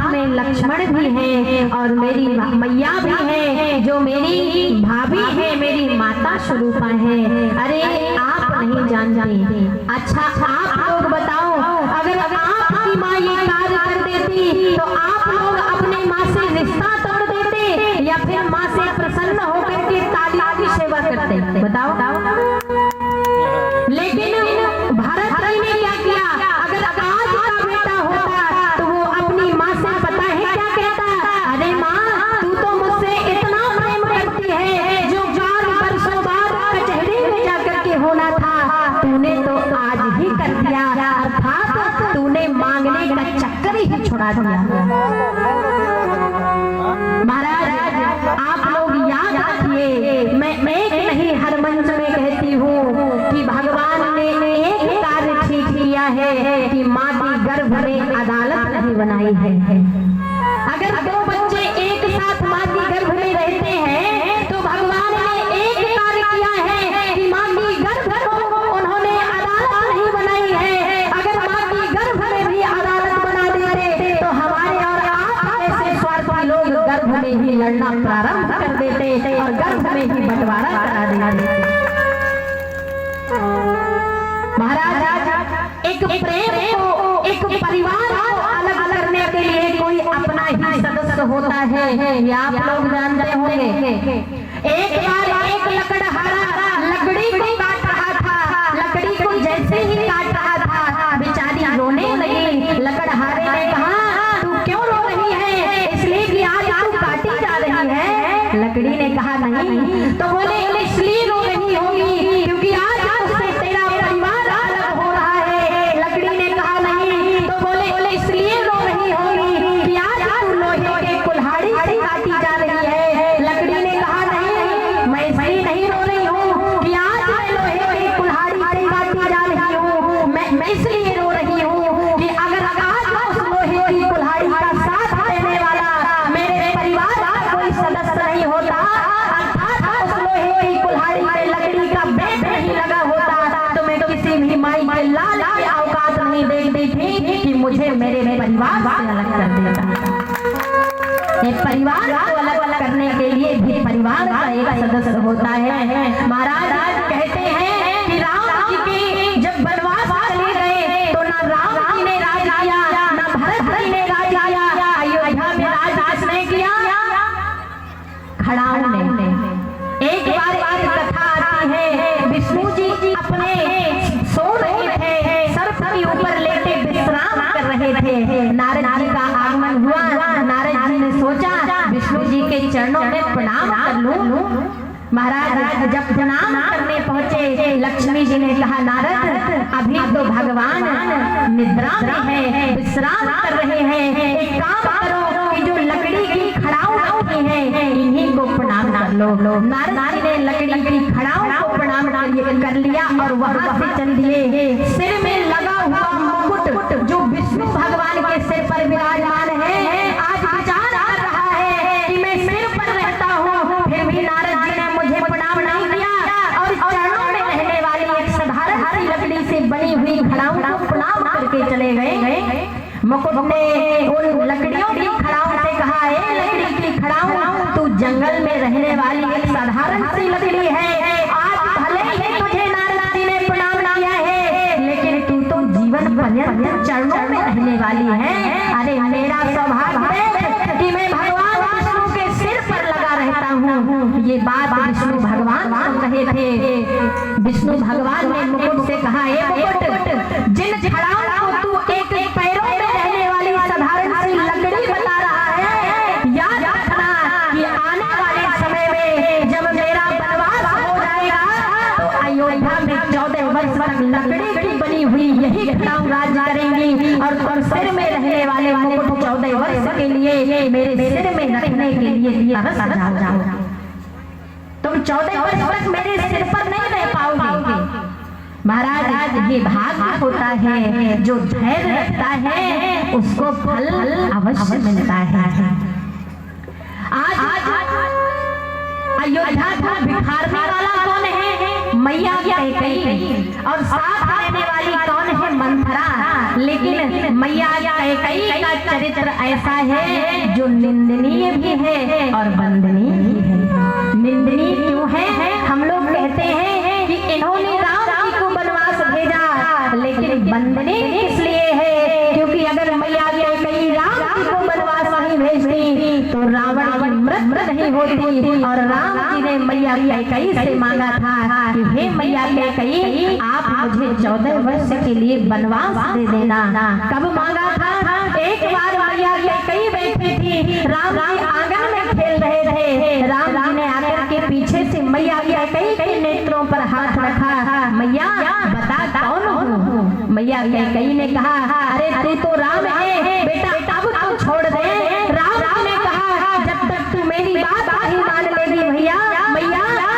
साथ में लक्ष्मण भी है और मेरी मैया भी है, जो मेरी भाभी है, मेरी माता स्वरूपा है। अरे आप नहीं जानते। अच्छा आप लोग बताओ, अगर आपकी माँ ये कार्य कर देती तो आप लोग अपने माँ से रिश्ता तोड़ देते या फिर माँ से प्रसन्न होकर के तालियों की सेवा करते? बताओ। लेकिन भारत ने क्या किया? अगर आज का बेटा होता तो वो अपनी माँ से पता है क्या कहता? अरे माँ, तू तो मुझसे इतना प्रेम करती है, जो 4 वर्षों बाद कचहरी में जाकर के होना था तूने तो आज ही कर दिया, अर्थात तूने मांगने का चक्कर ही छुड़ा दिया। महाराज आप लोग याद रखिए, मैं एक नहीं हर मंच में कहती हूँ कि भगवान ने एक कार्य ठीक किया है कि माँ की गर्भ में अदालत नहीं बनाई है। अगर 2 बच्चे एक साथ माँ की गर्भ में रहते हैं तो भगवान ने एक कार्य किया है कि माँ की गर्भ को उन्होंने अदालत नहीं बनाई है। अगर माँ की गर्भ में भी अदालत बना देते तो हमारे और आप ऐसे स्वार्थी लोग गर्भ में ही लड़ना प्रारंभ कर देते और गर्भ में ही बंटवारा करा देते। महाराज एक प्रेम को, एक परिवार को अलग करने के लिए कोई अपना ही सदस्य होता है, ये आप लोग जानते होंगे। एक बार एक लकड़हारा लकड़ी को काट रहा था, लकड़ी को जैसे ही काट रहा था बेचारी रोने लगी। लकड़हारे ने कहा, तू क्यों रो रही है? इसलिए कि आज तू काटी जा रही है। लकड़ी ने कहा नहीं। तो बोले इसलिए रो रही होगी क्योंकि आज उससे तेरा परिवार अलग हो रहा है। लकड़ी ने कहा नहीं। तो बोले इसलिए रो रही होगी कि आज तू लोहे के कुल्हाड़ी से काटी जा रही है। लकड़ी ने कहा नहीं, मैं इसलिए नहीं रो रही हूँ कि आज मैं लोहे की कुल्हाड़ी से काटी जा रही हूँ, मैं इसलिए रो रही हूँ कि अगर आज उस लोहे की कुल्हाड़ी का साथ देने वाला मेरे परिवार का कोई सदस्य नहीं होता, अर्थात उस लोहे की कुल्हाड़ी में लकड़ी का बेट नहीं लगा होता, तो मैं किसी भी माई के लाल की औकात नहीं देखती थी कि मुझे मेरे परिवार से अलग कर देता। परिवार को अलग अलग करने के लिए भी परिवार का एक सदस्य होता है। महाराज कहते हैं कि राम जी के जब वनवास चले गए तो ना राम जी ने राज किया, ना भरत जी ने राज किया, अयोध्या में राज किसने किया? खड़ाऊ ने। एक बार एक कथा आती है, विष्णु जी अपने सो रहे थे, सर्प के ऊपर लेटे विश्राम कर रहे थे। नारद जी का आगमन हुआ। नारद जी ने सोचा विष्णु जी के चरणों में प्रणाम कर लूं। महाराज जब प्रणाम करने पहुंचे, लक्ष्मी जी ने कहा नारद अभी तो भगवान निद्रा में है, विश्राम कर रहे हैं, एक काम करो कि जो लकड़ी की खड़ाऊ रखी है इन्हीं को प्रणाम कर लो। नारद जी ने लकड़ी की खड़ाऊ को प्रणाम कर लिया और वहां से चल दिए। सिर में लगा हुआ मुकुट जो विष्णु भगवान के सिर पर विराजमान है, आज विचार कर रहा है कि मैं सिर पर रहता हूँ, फिर भी नारद जी ने मुझे प्रणाम नहीं किया और चरणों में रहने वाली एक साधारण सी लकड़ी से बनी हुई खड़ाऊ को प्रणाम करके चले गए। मुकुट ने उन लकड़ियों की खड़ाऊ से कहा, है लकड़ी की खड़ाऊ, तू जंगल में रहने वाली एक साधारण सी लकड़ी है, आज भले ही तुझे नारद जी ने प्रणाम किया है, लेकिन तू तो जीवन पर्यंत चरणों में रहने वाली है। अरे मेरा सौभाग्य है कि मैं भगवान विष्णु के सिर पर लगा रहता हूँ। ये बात विष्णु भगवान कहे थे। विष्णु भगवान ने मुकुट से कहा, हे मुकुट, जिन खड़ाऊ को तू एक पैरों में रहने वाली साधारण सी लकड़ी बता रहा है, याद रखना कि आने वाले समय में जब मेरा वनवास हो जाएगा तो अयोध्या में 14 वर्ष तक लकड़ी की बनी हुई यही खड़ाऊ राज करेंगी और सिर में रहने वाले मुकुट 14 वर्ष के लिए मेरे सिर में रखने के लिए तरस जाओ। तुम 14 वर्ष तक मेरे सिर पर नहीं रह पाओगे। महाराज ये भाग्य होता है, जो धैर्य रखता है उसको फल अवश्य मिलता है। आज अयोध्या को बिखारने वाला कौन है? मैया कैकेयी। और साथ रहने वाली कौन है? मंथरा। लेकिन मैया कैकेयी का चरित्र ऐसा है जो निंदनीय भी है और वंदनीय भी है। निंदनीय क्यों है? हम लोग कहते हैं कि इन्होंने राम जी को वनवास भेजा, लेकिन वंदनीय किस लिए है? क्योंकि अगर मैया कैकेयी राम जी को वनवास नहीं भेजती तो रावण की मृत्यु नहीं होती। और राम जी ने मैया कैकेयी से मांगा था कि हे मैया कैकेयी, आप मुझे 14 वर्ष के लिए वनवास दे देना। कब मांगा था? एक बार मैया कैकेयी बैठी थी, राम जी आंगन में खेल रहे थे। राम जी ने आकर के पीछे से मैया कैकेयी के नेत्रों पर हाथ रखा। मैया बता कौन हूँ? मैया कैकेयी ने कहा, अरे तू तो राम है बेटा, अब तू छोड़ दे। राम ने कहा, जब तक तू मेरी बात नहीं मान लेगी मैया,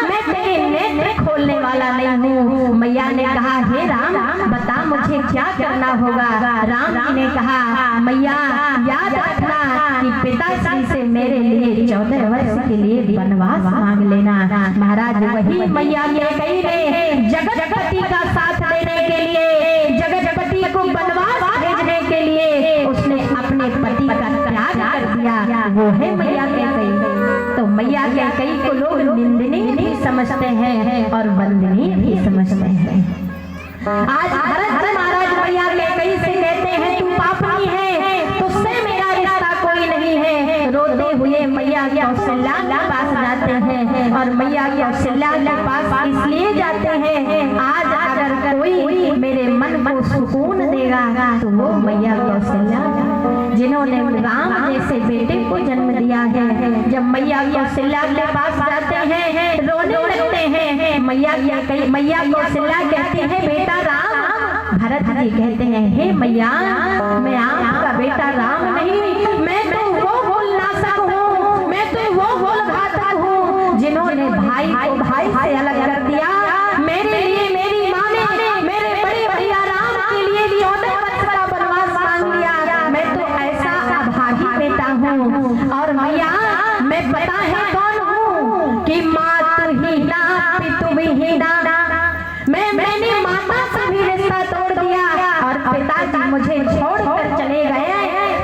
मैं तेरे नेत्र खोलने वाला नहीं हूँ। मैया ने कहा, हे राम बता मुझे क्या करना होगा? राम जी ने कहा, मैया याद रखना कि पिताश्री से मेरे लिए 14 वर्ष के लिए वनवास मांग लेना। महाराज वही मैया कैकेयी ने जगतपति का साथ देने के लिए, जगतपति को वनवास भेजने के लिए उसने अपने पति का त्याग कर दिया। वो है मैया कैकेयी। तो मैया कैकेयी को लोग निंदनीय भी समझते हैं और वंदनीय भी समझते हैं। आज भरत जी महाराज मैया कैकेयी से कहते हैं तू पापनी है, तुझसे मेरा रिश्ता कोई नहीं है। रोते हुए मैया कौशल्या के पास जाते हैं और मैया कौशल्या के पास इसलिए जाते हैं, आज अगर कोई मेरे मन को सुकून देगा तो वो मैया कौशल्या जिन्होंने राम जैसे बेटे को जन्म दिया है। जब मैया कौशल्या के पास जाते हैं रोने लगते हैं। मैया कौशल्या कहती है, बेटा राम। भरत जी कहते हैं, हे मैया मैं आपका बेटा राम नहीं, मैं तो वो भोलनाशक हूँ, मैं तो वो भोलघातक हूँ जिन्होंने भाई को भाई से अलग कर दिया। मेरे लिए मेरी माँ ने मेरे बड़े भैया राम के लिए 14 वर्ष का वनवास मांग लिया। मैं तो ऐसा अभागी बेटा हूँ। और मैया मैं पता है कौन हूँ कि मातृहीना पितृहीना। मैंने माता से भी रिश्ता तोड़ दिया और पिताजी मुझे छोड़कर चले गए।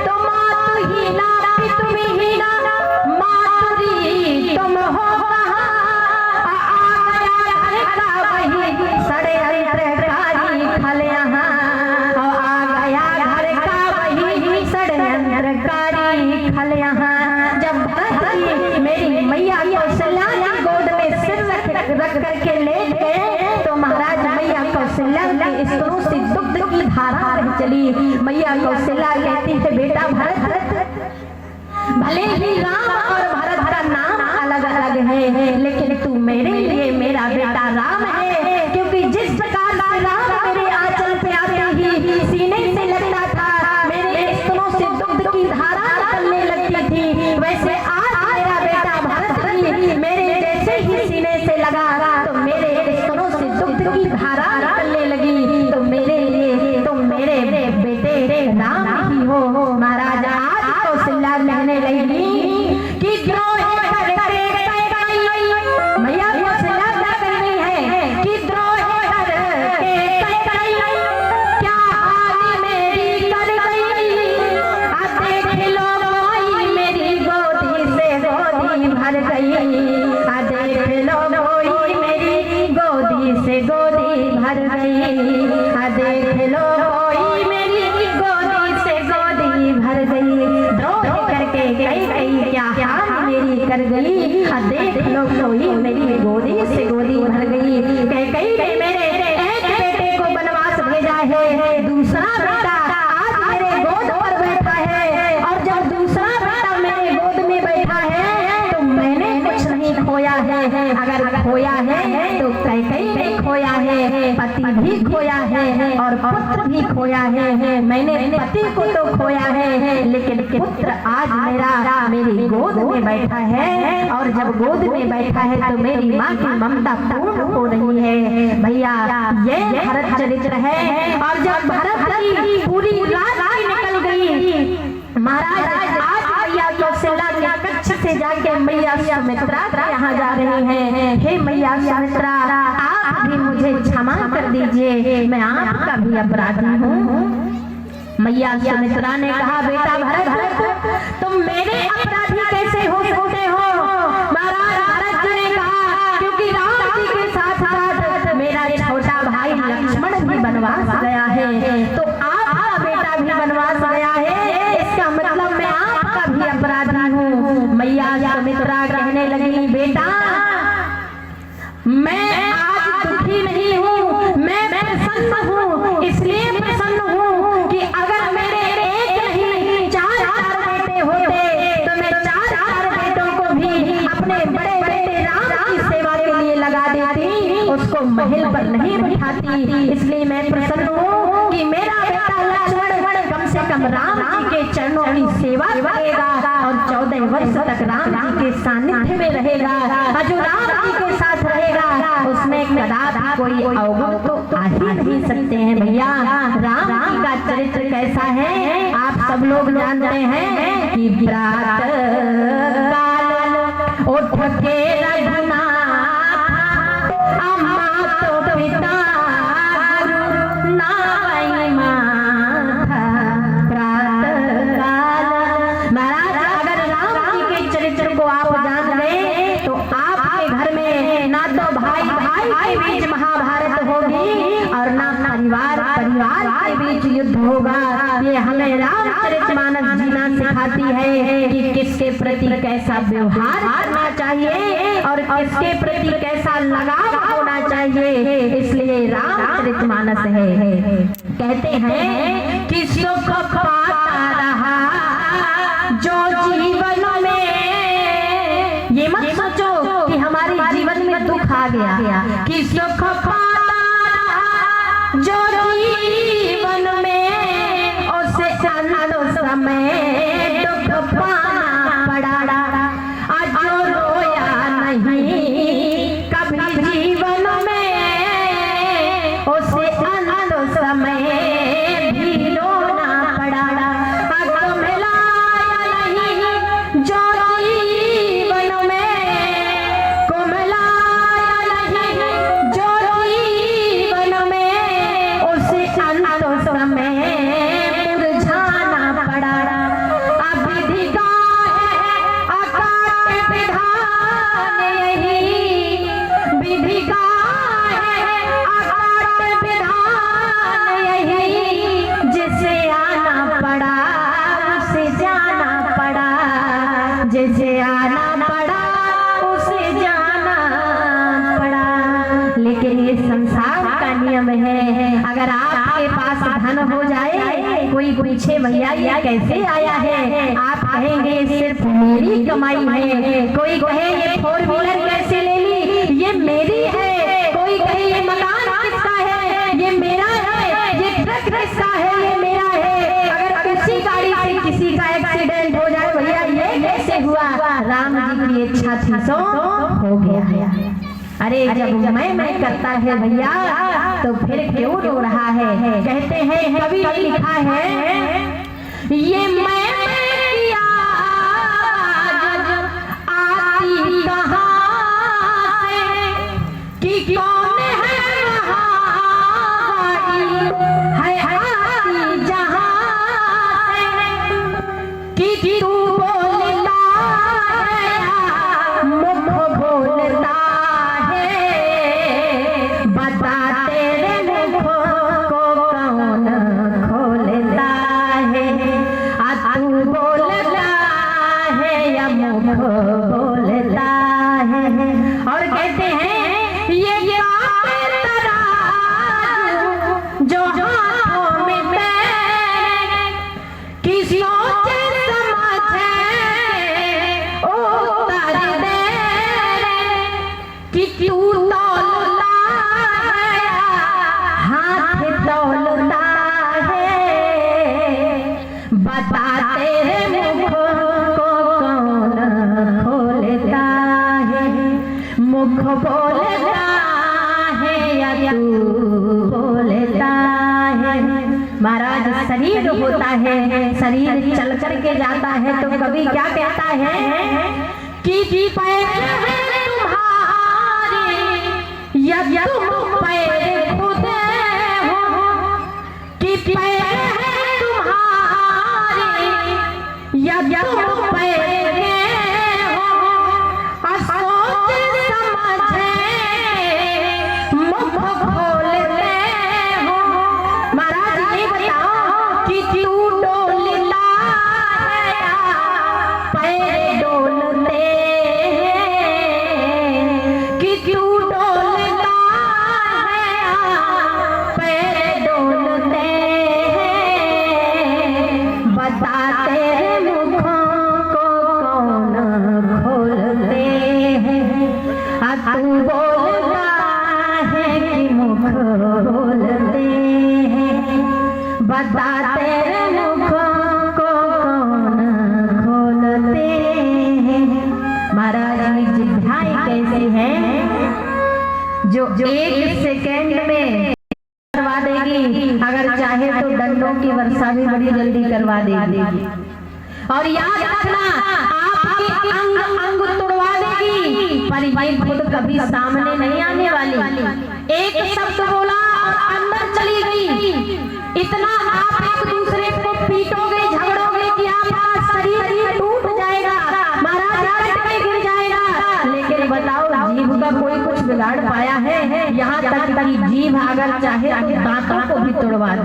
तो मातृहीना पितृहीना मातृ तुम हो कहाँ? आ गया घर का वही षड्यंत्रकारी खल यहाँ। आ गया घर का वही षड्यंत्रकारी खल यहाँ। जब भरत जी मेरी मैया कौशल्या की गोद में सिर रख करके लेट गए तो महाराज मैया कौशल्या के स्तनों से दुग्ध की धारा बह चली। मैया कौशल्या कहती है, बेटा भरत, भले ही राम और भरत का नाम अलग अलग है, लेकिन तू मेरे लिए मेरा बेटा राम है। क्योंकि जिस प्रकार से राम मेरे आंचल पे आते ही सीने से लगता था, मेरे स्तनों से दुग्ध की धारा निकलने लगती थी, वैसे आज मेरा बेटा भरत जी मेरे जैसे ही सीने से लगा तो मेरे स्तनों से दुग्ध की धारा निकलने लगी। तो मेरे लिए तुम मेरे बेटे राम ही हो। महाराज आज कौशल्या कहने लगी कि द्रोह करके मैया कौशल्या क्या कह रही है कि द्रोह करके क्या हाल मेरी कर गई। देख लो कोई मेरी गोदी से गोदी भर गई। देख लो कोई मेरी गोदी से गोदी भर गई। देख लो कोई मेरी गोदी से गोदी भर गई। द्रोह करके कैकेयी क्या हाल मेरी कर गई। देख लो कोई मेरी गोदी से गोदी भर गई। कैकेयी ने मेरे एक बेटे को वनवास भेजा है, दूसरा बेटा आज मेरे गोद पर बैठा है। और जब दूसरा बेटा मेरे गोद में बैठा है तो मैंने कुछ नहीं खोया है। अगर खोया है तो कैकेयी ने खोया है, पति भी खोया है और पुत्र भी खोया है। मैंने पति को तो खोया है, लेकिन पुत्र आज मेरा मेरी गोद में बैठा है। और जब गोद में बैठा है तो मेरी माँ की ममता पूर्ण हो रही है। भैया ये भरत चरित्र है। और जब भरत की पूरी रात निकल गई, महाराज आज मैया कौशल्या के कक्ष से में जाके मैया सुमित्रा यहाँ जा रही हैं। हे मैया सुमित्रा, आप भी मुझे क्षमा कर दीजिए, मैं आपका भी अपराधी हूँ। मैया सुमित्रा ने कहा, बेटा भरत, तुम मेरे अपराधी कैसे हो सकते हो? महाराज भरत जी ने कहा, क्योंकि राम जी के साथ साथ मेरा छोटा भाई लक्ष्मण भी बनवास गया है, तो आपका बेटा भी बनवास गया है, इसका मतलब मैं आपका भी अपराधी हूँ। मैया सुमित्रा कहने लगी, बेटा मैं आज दुखी नहीं हूँ, मैं प्रसन्न हूँ। इसलिए प्रसन्न हूँ कि अगर मेरे एक नहीं चार बेटे होते तो मैं चार बेटों को भी अपने बड़े बेटे राम की सेवा के लिए लगा देती, उसको महल पर नहीं बिठाती। इसलिए मैं प्रसन्न हूँ कि मेरा बेटा लक्ष्मण कम से कम राम जी के चरणों की सेवा करेगा और 14 वर्ष तक राम जी के सानिध्य में रहेगा। जो राम जी के साथ रहेगा उसमें कदापि कोई अवगुण तो आ ही नहीं सकते हैं। भैया राम जी का चरित्र कैसा है आप सब लोग जानते हैं कि प्रात काल उठ के रघुनाथ, अम्मा तो पिता गुरु नाई माथा। प्रात काल महाराज, अगर राम जी के चरित्र को आप जान गए तो आपके घर में ना तो भाई के बीच महाभारत होगी और ना परिवार के बीच युद्ध होगा। ये हमें रामचरितमानस जीना सिखाती है कि किसके प्रति कैसा व्यवहार करना चाहिए और किसके प्रति कैसा लगाव होना चाहिए। इसलिए रामचरितमानस है। कहते हैं कि सुख पाता रहा जो जीवन में, ये मत सोचो कि हमारे जीवन में दुख आ गया, कि सुख पाता रहा जो जीवन में, उसे अनंत समय दुख पाना पड़ा। आज जो रोया नहीं कभी जीवन में, उसे अनंत समय भी रोना पड़ा। आज मिलाया नहीं जो जीवन में, को मिलाया नहीं जो जीवन में, उसे अनंत समय मुरझाना पड़ा। अब विधि का है अकाट विधान, यही विधि का है अकाट विधान, यही जिसे आना पड़ा उसे जाना पड़ा, जिसे आना पड़ा उसे जाना पड़ा। लेकिन ये संसार का नियम है, अगर आपके पास धन हो जाए, कोई पूछे भैया ये कैसे आया है, आप कहेंगे सिर्फ मेरी कमाई है। कोई कहे ये 4 व्हीलर कैसे ले ली, ये मेरी है। कोई कहे ये मकान किसका है, ये मेरा है। ये ट्रक किसका है, ये मेरा है। अगर उसी गाड़ी से किसी का एक्सीडेंट हो जाए, भैया ये कैसे हुआ, राम जी की इच्छा थी सो हो गया। अरे जब मैं करता है भैया तो फिर क्यों रो रहा है। कहते हैं कवि ने लिखा है, ये मैं किया आती कहाँ से, कि कौन है आती जहाँ से, कि तू बोलता है मुख बोलता है, बता तेरे मुख को कौन खोलता है। तू बोलता है या मुख बोलता है। और कहते हैं ये तराजू जो हाथों में तेरे, कि सोचे समझे उतार दे, कि तू तौलता है हाथ तौलता है, बता तेरे मुख को कौन खोलता है। मुख बोलता है या तू बोलता है। महाराज शरीर होता है, शरीर चल कर के जाता है तो कभी क्या कहता है कि पैर है तुम्हारे या तुम पैर खुद हो, कि पैर है तुम्हारे या तुम पैर हो, सोच समझे मुख खोलते हो। महाराज ये बताओ कि तू डोलता है पैर डोलते, कि तू डोलता है पैर डोलते, बताते मुखों को कौन खोलते हैं, तू बोलता है कि मुख खोलते हैं, बताते मुखों को कौन खोलते हैं। महाराज की जिह्वाएं कैसी हैं जो एक सेकेंड में करवा देगी, अगर चाहे तो डंडों की वर्षा भी बड़ी जल्दी करवा देगी। और याद रखना आपके अंग अंग तोड़वा देगी, पर ये खुद कभी सामने नहीं आने वाली। एक शब्द बोला और अंदर चली गई, इतना आप एक दूसरे को पीटोगे झगड़ोगे कि आपका शरीर टूट जाएगा, महाराज कट के गिर जाएगा। लेकिन बताओ जीभ का कोई कुछ बिगाड़ पाया है? यहाँ तक कि जीभ अगर चाहे तो दांतों को भी तोड़वा दे।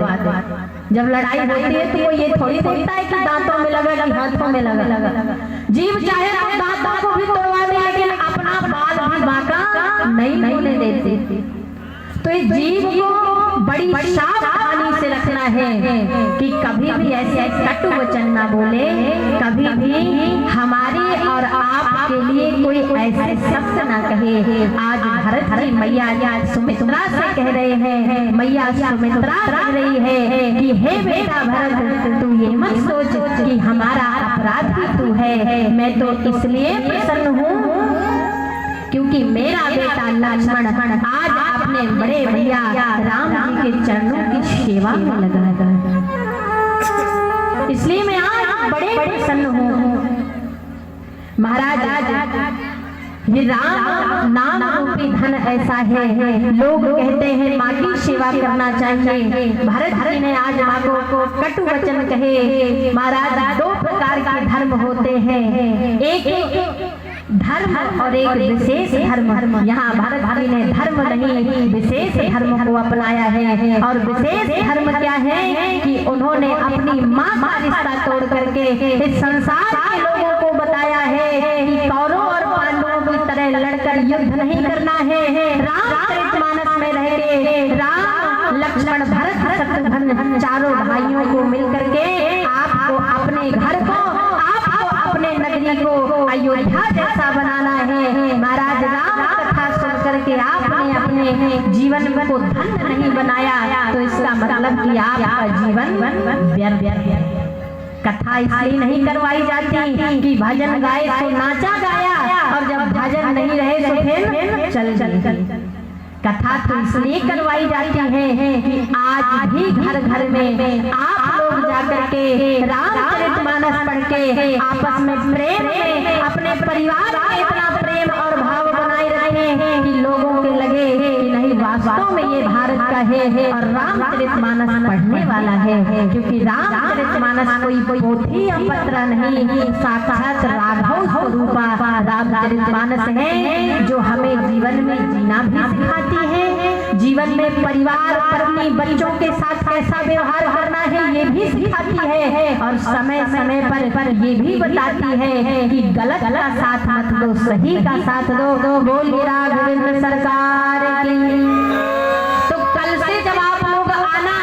जब लड़ाई होती है तो वो ये थोड़ी देखता है कि दांतों में लगा कि हाथों में लगा। जीभ चाहे तो दांतों को भी तोड़वा दे, लेकिन अपना बाल भी बांका नहीं होने देती। तो इस जीभ को बड़ी सावधानी से रखना है कि कभी भी ऐसे कटु वचन ना बोले, कभी भी हमारे और आपके लिए कोई ऐसे शब्द ना कहे। आज भरत जी मैया सुमित्रा से कह रहे हैं, मैया सुमित्रा कह रही है कि हे बेटा भरत, तू ये मत सोच कि हमारा अपराध ही तू है, मैं तो इसलिए प्रसन्न हूँ क्योंकि मेरा बेटा लक्ष्मण आज अपने बड़े भैया राम जी के चरणों की सेवा में लगा है, इसलिए मैं आज बड़े प्रसन्न हूँ। महाराज ये राम नाम रूपी धन ऐसा है, लोग कहते हैं माँ की सेवा करना चाहिए। भरत जी ने आज माँ को कटु वचन कहे। महाराज दो प्रकार के धर्म होते हैं, एक धर्म और एक विशेष धर्म। यहाँ भरत जी ने धर्म नहीं विशेष धर्म को अपनाया है। और विशेष धर्म क्या है कि उन्होंने अपनी माँ का रिश्ता तोड़ करके इस संसार के लोगों को बताया है कि कौरवों और पांडवों की तरह लड़कर युद्ध नहीं करना है। रामचरितमानस में रह के राम लक्ष्मण भरत शत्रुघ्न चारों भाइयों को मिलकर के आपको अपने घर को अपने नगरी को अयोध्या जैसा बनाना है। महाराज राम कथा सुन करके आपने अपने जीवन को धन्य नहीं बनाया तो इसका मतलब कि आपका जीवन व्यर्थ। कथा इसलिए नहीं करवाई जाती कि भजन गाए तो नाचा गाया, और जब भजन नहीं रहे तो फिर चल। कथा तो इसलिए करवाई जाती है कि आज भी घर घर में आप लोग जाकर के रामचरितमानस पढ़ के आपस में प्रेम में अपने परिवार में इतना प्रेम और भाव बनाए रखें कि लोगों के लगे कि नहीं वास्तव में ये भारत का है और रामचरितमानस पढ़ने वाला है। क्योंकि रामचरितमानस कोई पोथी या पत्र नहीं, साक्षात राघव स्वरूपा रामचरितमानस है जो हमें जीवन में जीना भी सिखाती है, जीवन में परिवार पत्नी बच्चों के साथ कैसा व्यवहार करना है ये भी सिखाती है, और समय समय पर ये भी बताती है कि गलत का साथ मत दो, सही का साथ दो। बोल गोविंद सरकार की। तो कल से जब आप लोग आना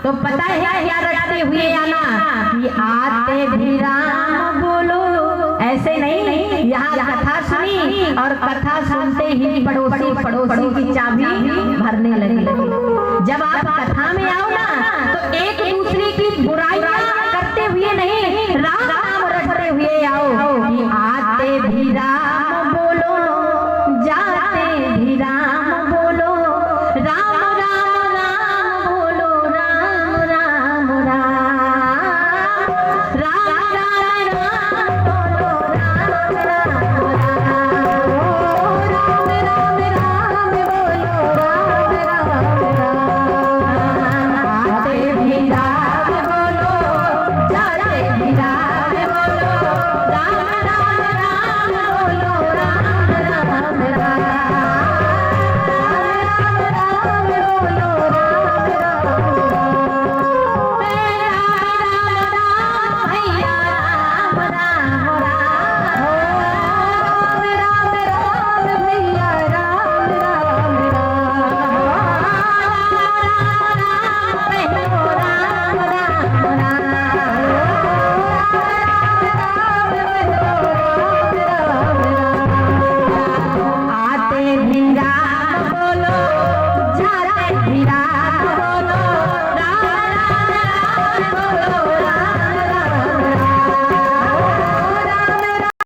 तो पता है क्या रटते हुए आना कि आते भी राम बोलो, ऐसे नहीं। यहाँ कथा सुनी और कथा सुनते ही पड़ोसी की चाबी भरने लगे। जब आप कथा में आओ ना तो एक दूसरे की बुराई